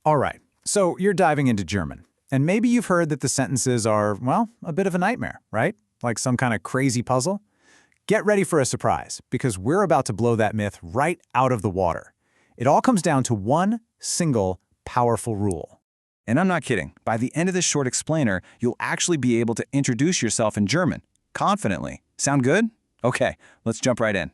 All right, so you're diving into German. And maybe you've heard that the sentences are, well, a bit of a nightmare, right? Like some kind of crazy puzzle. Get ready for a surprise, because we're about to blow that myth right out of the water. It all comes down to one single, powerful rule. And I'm not kidding. By the end of this short explainer, you'll actually be able to introduce yourself in German, confidently. Sound good? Okay, let's jump right in.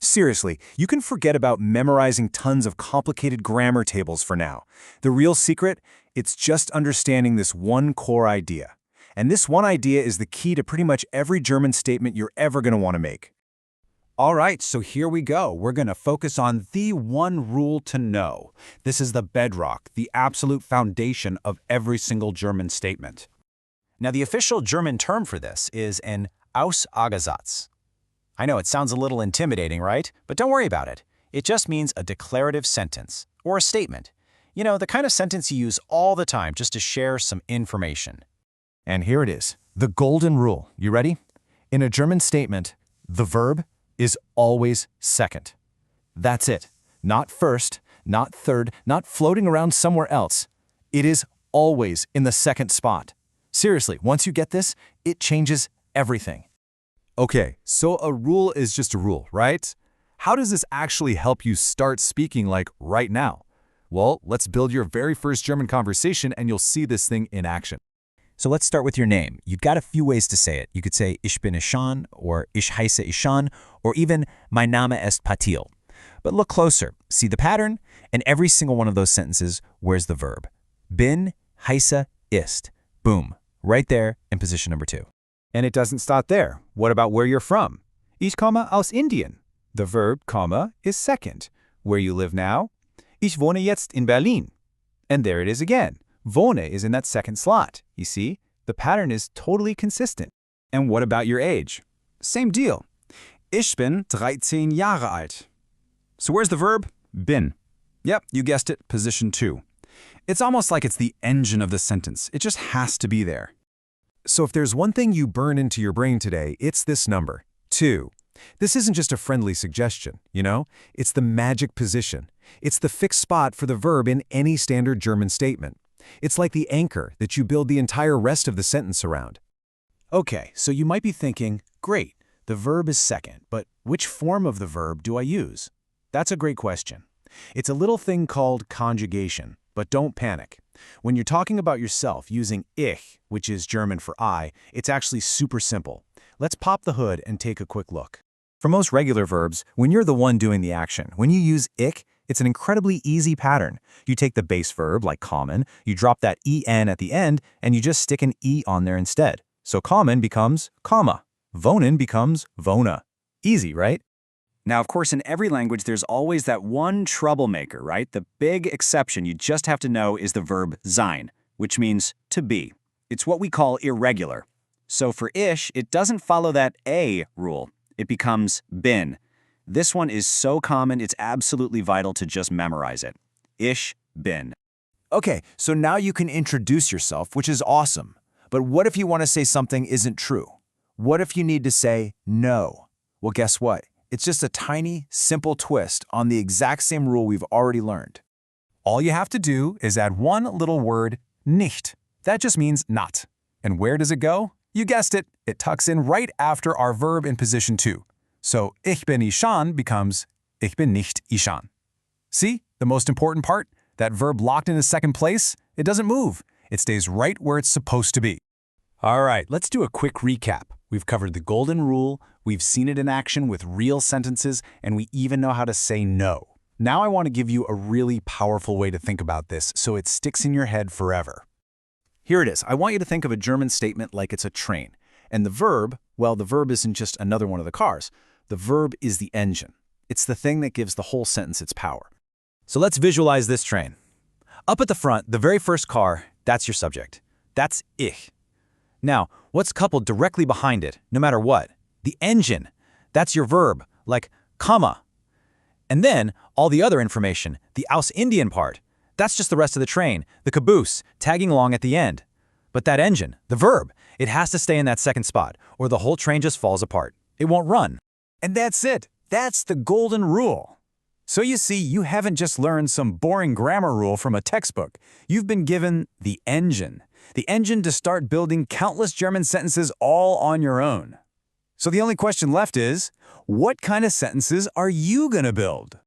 Seriously, you can forget about memorizing tons of complicated grammar tables for now. The real secret? It's just understanding this one core idea. And this one idea is the key to pretty much every German statement you're ever going to want to make. All right, so here we go. We're going to focus on the one rule to know. This is the bedrock, the absolute foundation of every single German statement. Now, the official German term for this is an Aussagesatz. I know it sounds a little intimidating, right? But don't worry about it. It just means a declarative sentence, or a statement. You know, the kind of sentence you use all the time just to share some information. And here it is, the golden rule. You ready? In a German statement, the verb is always second. That's it. Not first, not third, not floating around somewhere else. It is always in the second spot. Seriously, once you get this, it changes everything. Okay, so a rule is just a rule, right? How does this actually help you start speaking like right now? Well, let's build your very first German conversation and you'll see this thing in action. So let's start with your name. You've got a few ways to say it. You could say Ich bin Ishan, or Ich heiße Ishan, or even Mein Name ist Patil. But look closer. See the pattern? In every single one of those sentences, where's the verb? Bin, heiße, ist. Boom. Right there in position number 2. And it doesn't stop there. What about where you're from? Ich komme aus Indien. The verb, komme, is second. Where you live now? Ich wohne jetzt in Berlin. And there it is again. Wohne is in that second slot. You see? The pattern is totally consistent. And what about your age? Same deal. Ich bin 13 Jahre alt. So where's the verb? Bin. Yep, you guessed it, position 2. It's almost like it's the engine of the sentence. It just has to be there. So if there's one thing you burn into your brain today, it's this number, 2. This isn't just a friendly suggestion, you know? It's the magic position. It's the fixed spot for the verb in any standard German statement. It's like the anchor that you build the entire rest of the sentence around. Okay, so you might be thinking, great, the verb is second, but which form of the verb do I use? That's a great question. It's a little thing called conjugation, but don't panic. When you're talking about yourself using ich, which is German for I, it's actually super simple. Let's pop the hood and take a quick look. For most regular verbs, when you're the one doing the action, when you use ich, it's an incredibly easy pattern. You take the base verb, like kommen, you drop that en at the end, and you just stick an e on there instead. So kommen becomes komma. Wohnen becomes wohne. Easy, right? Now, of course, in every language, there's always that one troublemaker, right? The big exception you just have to know is the verb sein, which means to be. It's what we call irregular. So for ich, it doesn't follow that a rule. It becomes bin. This one is so common, it's absolutely vital to just memorize it. Ich bin. Okay, so now you can introduce yourself, which is awesome. But what if you want to say something isn't true? What if you need to say no? Well, guess what? It's just a tiny, simple twist on the exact same rule we've already learned. All you have to do is add one little word, nicht. That just means not. And where does it go? You guessed it, it tucks in right after our verb in position 2. So ich bin Ishan becomes ich bin nicht Ishan. See, the most important part? That verb locked into second place, it doesn't move. It stays right where it's supposed to be. All right, let's do a quick recap. We've covered the golden rule, we've seen it in action with real sentences, and we even know how to say no. Now I want to give you a really powerful way to think about this so it sticks in your head forever. Here it is. I want you to think of a German statement like it's a train. And the verb, well, the verb isn't just another one of the cars. The verb is the engine. It's the thing that gives the whole sentence its power. So let's visualize this train. Up at the front, the very first car, that's your subject. That's ich. Now, what's coupled directly behind it, no matter what? The engine. That's your verb, like comma. And then, all the other information, the Aus Indien part, that's just the rest of the train, the caboose, tagging along at the end. But that engine, the verb, it has to stay in that second spot, or the whole train just falls apart. It won't run. And that's it. That's the golden rule. So you see, you haven't just learned some boring grammar rule from a textbook. You've been given the engine to start building countless German sentences all on your own. So the only question left is, what kind of sentences are you going to build?